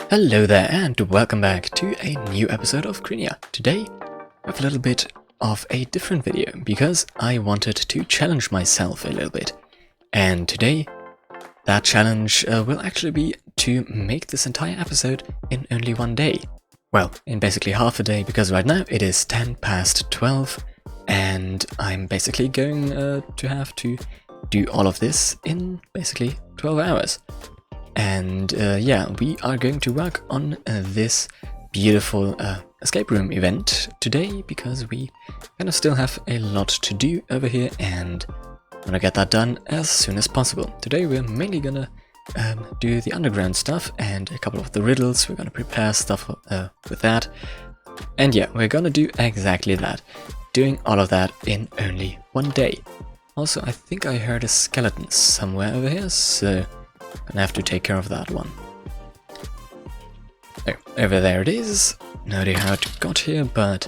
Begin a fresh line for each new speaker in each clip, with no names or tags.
Hello there and welcome back to a new episode of Krenia. Today I have a little bit of a different video because I wanted to challenge myself a little bit. And today that challenge will actually be to make this entire episode in only one day. Well, in basically half a day, because right now it is 10 past 12 and I'm basically going to have to do all of this in basically 12 hours. And yeah, we are going to work on this beautiful escape room event today because we kind of still have a lot to do over here and I'm gonna get that done as soon as possible. Today we're mainly gonna do the underground stuff and a couple of the riddles. We're gonna prepare stuff with that. And yeah, we're gonna do exactly that. Doing all of that in only one day. Also, I think I heard a skeleton somewhere over here, so gonna have to take care of that one. Oh, over there it is. No idea how it got here, but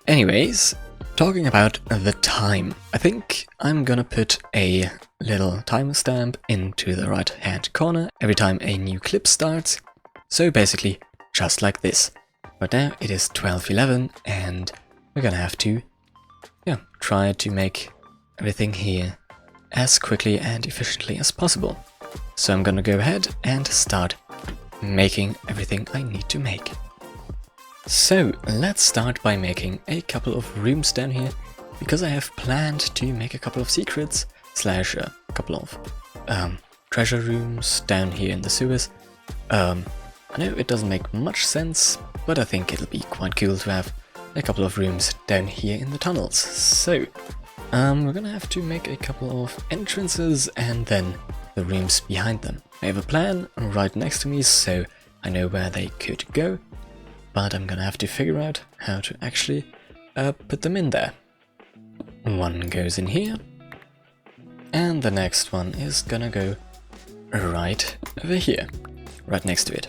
anyways, talking about the time. I think I'm gonna put a little timestamp into the right hand corner every time a new clip starts. So basically, just like this. Right now it is 12:11 and we're gonna have to try to make everything here as quickly and efficiently as possible. So I'm gonna go ahead and start making everything I need to make. So let's start by making a couple of rooms down here, because I have planned to make a couple of secrets slash a couple of treasure rooms down here in the sewers. I know it doesn't make much sense, but I think it'll be quite cool to have a couple of rooms down here in the tunnels. So we're gonna have to make a couple of entrances and then the rooms behind them. I have a plan right next to me, so I know where they could go, but I'm gonna have to figure out how to actually put them in there. One goes in here, and the next one is gonna go right over here, right next to it.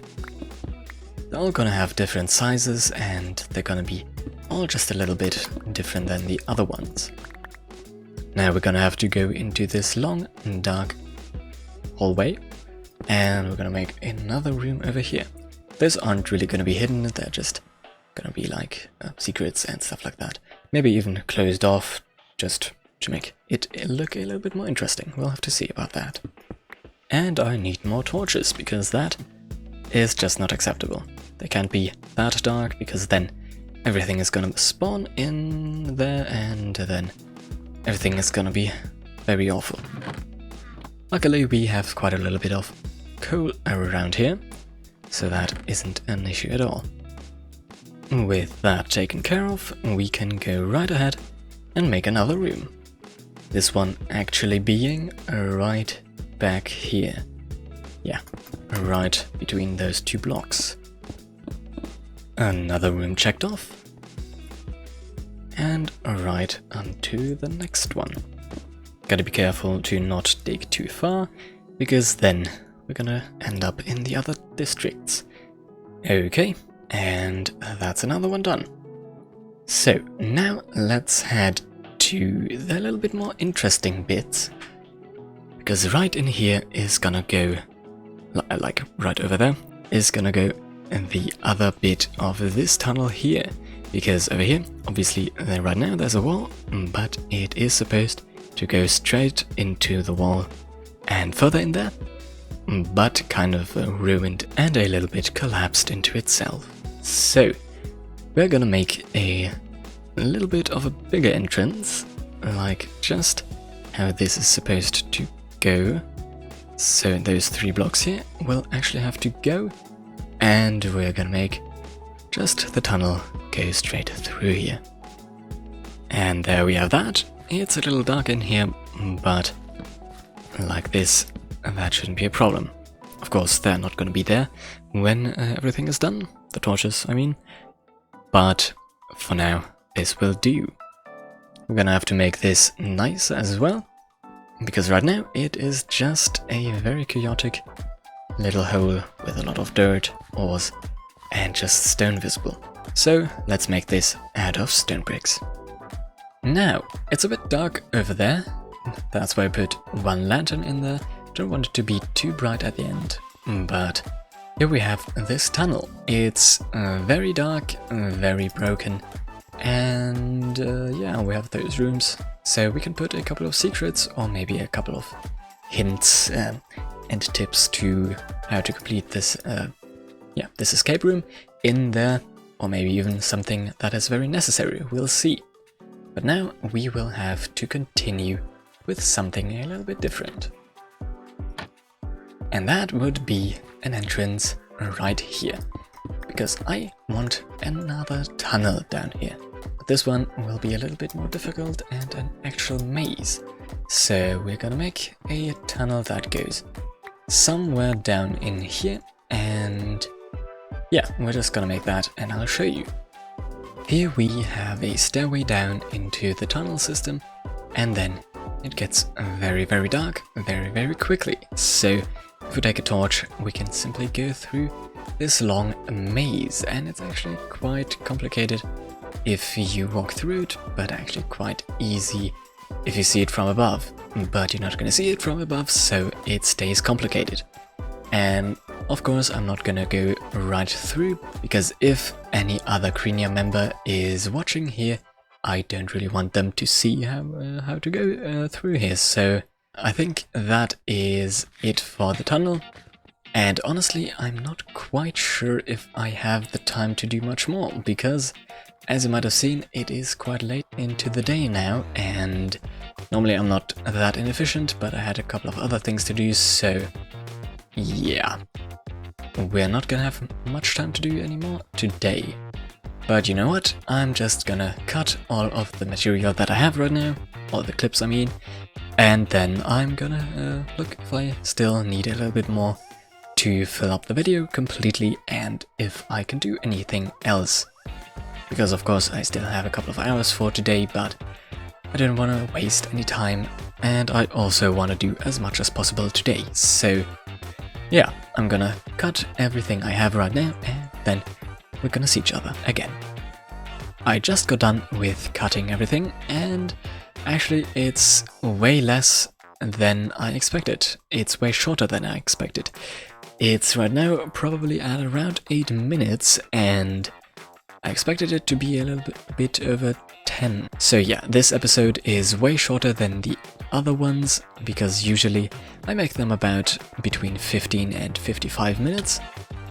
They're all gonna have different sizes, and they're gonna be all just a little bit different than the other ones. Now we're gonna have to go into this long and dark hallway, and we're gonna make another room over here. Those aren't really gonna be hidden, they're just gonna be like secrets and stuff like that. Maybe even closed off, just to make it look a little bit more interesting. We'll have to see about that. And I need more torches, because that is just not acceptable. They can't be that dark, because then everything is gonna spawn in there, and then everything is gonna be very awful. Luckily we have quite a little bit of coal around here, so that isn't an issue at all. With that taken care of, we can go right ahead and make another room. This one actually being right back here. Yeah, right between those two blocks. Another room checked off. And right onto the next one. Gotta be careful to not dig too far, because then we're gonna end up in the other districts. Okay, and that's another one done. So now let's head to the little bit more interesting bits, because right in here is gonna go, like right over there, is gonna go the other bit of this tunnel here. Because over here, obviously right now there's a wall, but it is supposed to go straight into the wall and further in there, but kind of ruined and a little bit collapsed into itself. So we're gonna make a little bit of a bigger entrance, like just how this is supposed to go. So those 3 blocks here will actually have to go, and we're gonna make just the tunnel go straight through here. And there we have that. It's a little dark in here, but like this, that shouldn't be a problem. Of course, they're not going to be there when everything is done, the torches, I mean. But for now, this will do. We're gonna have to make this nice as well, because right now it is just a very chaotic little hole with a lot of dirt, ores, and just stone visible. So let's make this out of stone bricks. Now, it's a bit dark over there, that's why I put one lantern in there. Don't want it to be too bright at the end, but here we have this tunnel. It's very dark, very broken, and yeah, we have those rooms. So we can put a couple of secrets or maybe a couple of hints and tips to how to complete this this escape room in there, or maybe even something that is very necessary. We'll see. But now we will have to continue with something a little bit different. And that would be an entrance right here, because I want another tunnel down here. But this one will be a little bit more difficult and an actual maze. So we're gonna make a tunnel that goes somewhere down in here, and yeah, we're just gonna make that and I'll show you. Here we have a stairway down into the tunnel system, and then it gets very, very dark very, very quickly. So if we take a torch, we can simply go through this long maze, and it's actually quite complicated if you walk through it, but actually quite easy if you see it from above. But you're not gonna see it from above, so it stays complicated. And of course, I'm not gonna go right through, because if any other Krenia member is watching here, I don't really want them to see how to go through here. So I think that is it for the tunnel. And honestly, I'm not quite sure if I have the time to do much more, because as you might have seen, it is quite late into the day now, and normally I'm not that inefficient, but I had a couple of other things to do, so yeah. We're not gonna have much time to do anymore today. But you know what? I'm just gonna cut all of the material that I have right now, all the clips I mean, and then I'm gonna look if I still need a little bit more to fill up the video completely, and if I can do anything else. Because of course I still have a couple of hours for today, but I don't want to waste any time, and I also want to do as much as possible today. So yeah, I'm gonna cut everything I have right now, and then we're gonna see each other again. I just got done with cutting everything, and actually it's way less than I expected. It's way shorter than I expected. It's right now probably at around 8 minutes, and I expected it to be a little bit over 10. So yeah, this episode is way shorter than the other ones, because usually I make them about between 15 and 55 minutes,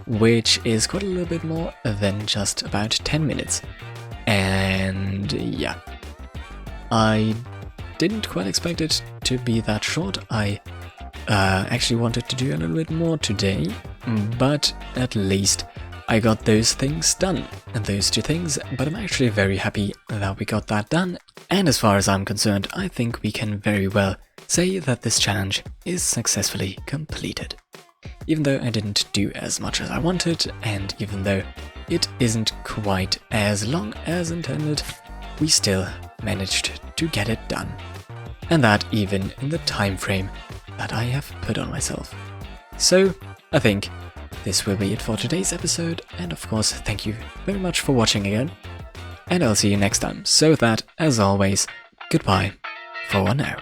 which is quite a little bit more than just about 10 minutes. And yeah, I didn't quite expect it to be that short. I actually wanted to do a little bit more today, but at least I got those things done, and those two things, but I'm actually very happy that we got that done. And as far as I'm concerned, I think we can very well say that this challenge is successfully completed. Even though I didn't do as much as I wanted, and even though it isn't quite as long as intended, we still managed to get it done. And that even in the time frame that I have put on myself. So I think this will be it for today's episode, and of course thank you very much for watching again, and I'll see you next time. So with that, as always, goodbye for now.